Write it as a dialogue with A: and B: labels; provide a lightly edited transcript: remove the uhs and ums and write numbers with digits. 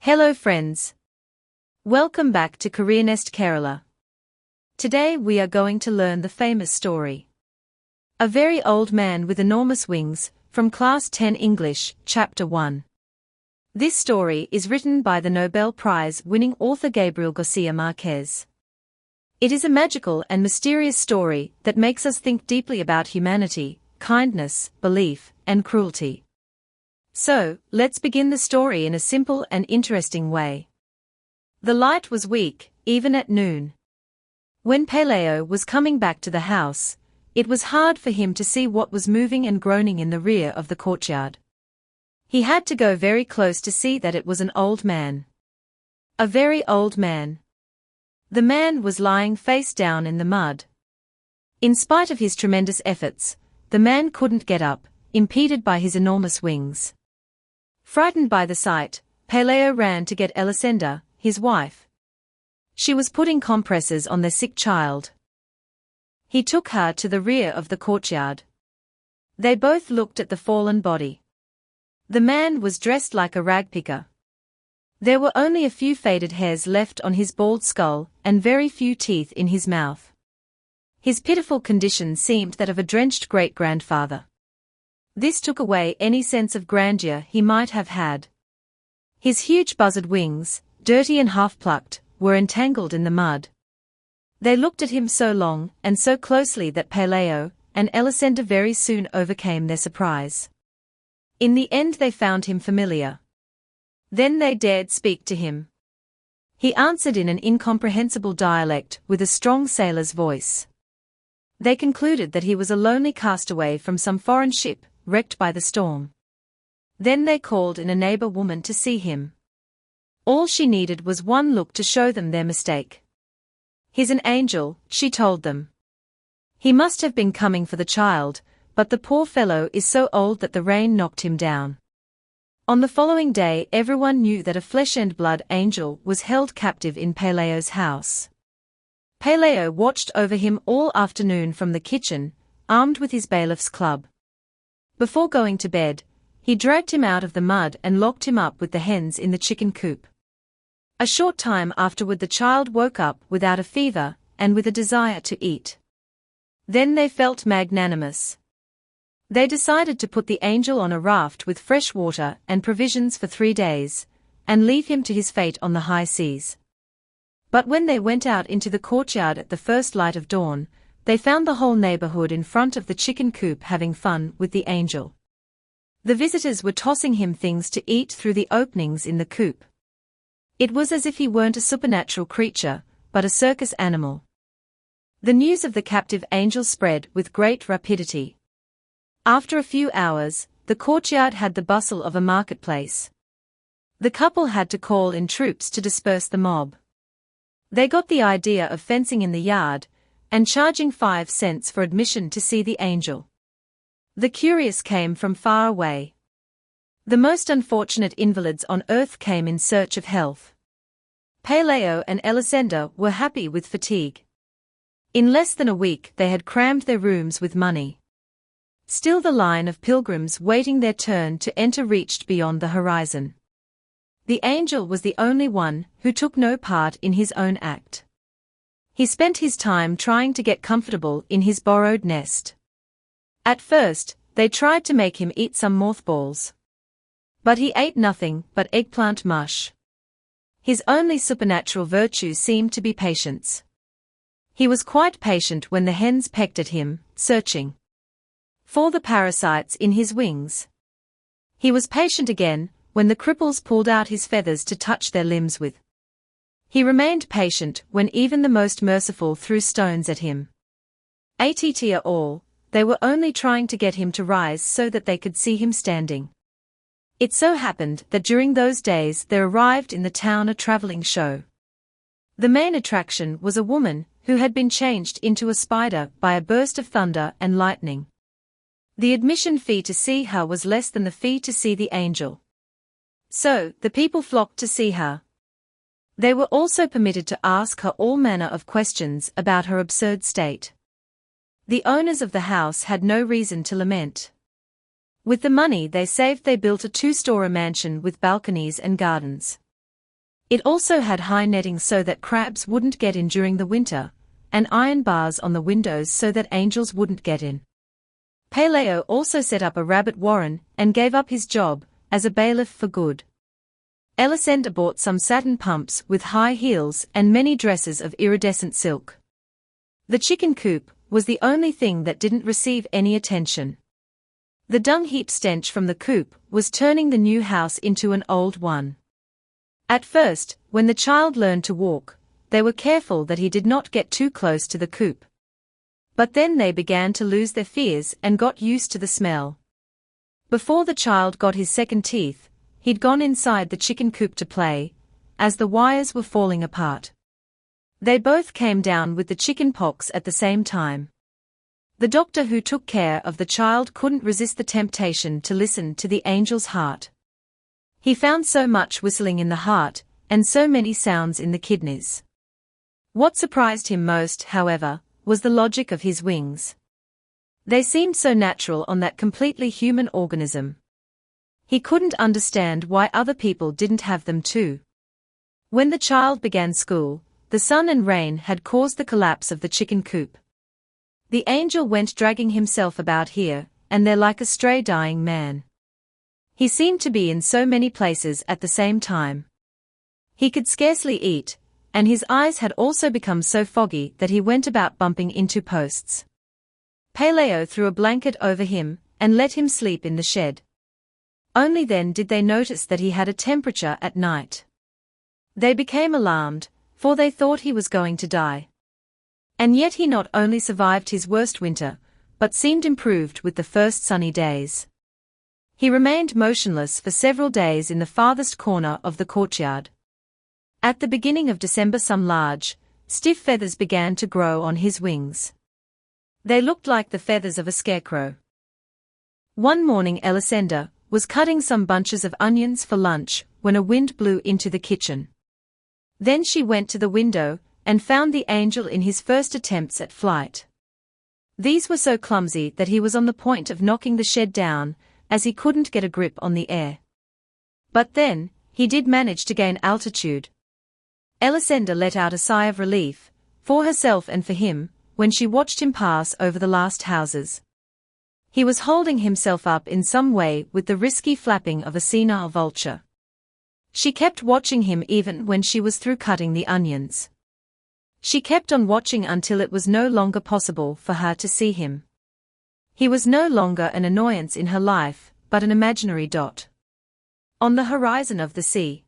A: Hello friends. Welcome back to Career Nest Kerala. Today we are going to learn the famous story. A Very Old Man with Enormous Wings, from Class 10 English, Chapter 1. This story is written by the Nobel Prize-winning author Gabriel Garcia Marquez. It is a magical and mysterious story that makes us think deeply about humanity, kindness, belief, and cruelty. So, let's begin the story in a simple and interesting way. The light was weak, even at noon. When Peleo was coming back to the house, it was hard for him to see what was moving and groaning in the rear of the courtyard. He had to go very close to see that it was an old man. A very old man. The man was lying face down in the mud. In spite of his tremendous efforts, the man couldn't get up, impeded by his enormous wings. Frightened by the sight, Peleo ran to get Elisenda, his wife. She was putting compresses on their sick child. He took her to the rear of the courtyard. They both looked at the fallen body. The man was dressed like a ragpicker. There were only a few faded hairs left on his bald skull, and very few teeth in his mouth. His pitiful condition seemed that of a drenched great-grandfather. This took away any sense of grandeur he might have had. His huge buzzard wings, dirty and half-plucked, were entangled in the mud. They looked at him so long and so closely that Peleo and Elisenda very soon overcame their surprise. In the end they found him familiar. Then they dared speak to him. He answered in an incomprehensible dialect with a strong sailor's voice. They concluded that he was a lonely castaway from some foreign ship, wrecked by the storm. Then they called in a neighbor woman to see him. All she needed was one look to show them their mistake. "He's an angel," she told them. "He must have been coming for the child, but the poor fellow is so old that the rain knocked him down." On the following day everyone knew that a flesh-and-blood angel was held captive in Peleo's house. Peleo watched over him all afternoon from the kitchen, armed with his bailiff's club. Before going to bed, he dragged him out of the mud and locked him up with the hens in the chicken coop. A short time afterward the child woke up without a fever, and with a desire to eat. Then they felt magnanimous. They decided to put the angel on a raft with fresh water and provisions for 3 days, and leave him to his fate on the high seas. But when they went out into the courtyard at the first light of dawn, they found the whole neighborhood in front of the chicken coop having fun with the angel. The visitors were tossing him things to eat through the openings in the coop. It was as if he weren't a supernatural creature, but a circus animal. The news of the captive angel spread with great rapidity. After a few hours, the courtyard had the bustle of a marketplace. The couple had to call in troops to disperse the mob. They got the idea of fencing in the yard, and charging 5 cents for admission to see the angel. The curious came from far away. The most unfortunate invalids on earth came in search of health. Peleo and Elisenda were happy with fatigue. In less than a week they had crammed their rooms with money. Still the line of pilgrims waiting their turn to enter reached beyond the horizon. The angel was the only one who took no part in his own act. He spent his time trying to get comfortable in his borrowed nest. At first, they tried to make him eat some mothballs. But he ate nothing but eggplant mush. His only supernatural virtue seemed to be patience. He was quite patient when the hens pecked at him, searching for the parasites in his wings. He was patient again when the cripples pulled out his feathers to touch their limbs with. He remained patient when even the most merciful threw stones at him. After all, they were only trying to get him to rise so that they could see him standing. It so happened that during those days there arrived in the town a traveling show. The main attraction was a woman who had been changed into a spider by a burst of thunder and lightning. The admission fee to see her was less than the fee to see the angel. So, the people flocked to see her. They were also permitted to ask her all manner of questions about her absurd state. The owners of the house had no reason to lament. With the money they saved they built a 2-story mansion with balconies and gardens. It also had high netting so that crabs wouldn't get in during the winter, and iron bars on the windows so that angels wouldn't get in. Paleo also set up a rabbit warren and gave up his job as a bailiff for good. Elisenda bought some satin pumps with high heels and many dresses of iridescent silk. The chicken coop was the only thing that didn't receive any attention. The dung heap stench from the coop was turning the new house into an old one. At first, when the child learned to walk, they were careful that he did not get too close to the coop. But then they began to lose their fears and got used to the smell. Before the child got his second teeth, he'd gone inside the chicken coop to play, as the wires were falling apart. They both came down with the chicken pox at the same time. The doctor who took care of the child couldn't resist the temptation to listen to the angel's heart. He found so much whistling in the heart, and so many sounds in the kidneys. What surprised him most, however, was the logic of his wings. They seemed so natural on that completely human organism. He couldn't understand why other people didn't have them too. When the child began school, the sun and rain had caused the collapse of the chicken coop. The angel went dragging himself about here and there like a stray dying man. He seemed to be in so many places at the same time. He could scarcely eat, and his eyes had also become so foggy that he went about bumping into posts. Paleo threw a blanket over him and let him sleep in the shed. Only then did they notice that he had a temperature at night. They became alarmed, for they thought he was going to die. And yet he not only survived his worst winter, but seemed improved with the first sunny days. He remained motionless for several days in the farthest corner of the courtyard. At the beginning of December some large, stiff feathers began to grow on his wings. They looked like the feathers of a scarecrow. One morning Elisenda was cutting some bunches of onions for lunch when a wind blew into the kitchen. Then she went to the window and found the angel in his first attempts at flight. These were so clumsy that he was on the point of knocking the shed down, as he couldn't get a grip on the air. But then, he did manage to gain altitude. Elisenda let out a sigh of relief, for herself and for him, when she watched him pass over the last houses. He was holding himself up in some way with the risky flapping of a senile vulture. She kept watching him even when she was through cutting the onions. She kept on watching until it was no longer possible for her to see him. He was no longer an annoyance in her life, but an imaginary dot on the horizon of the sea.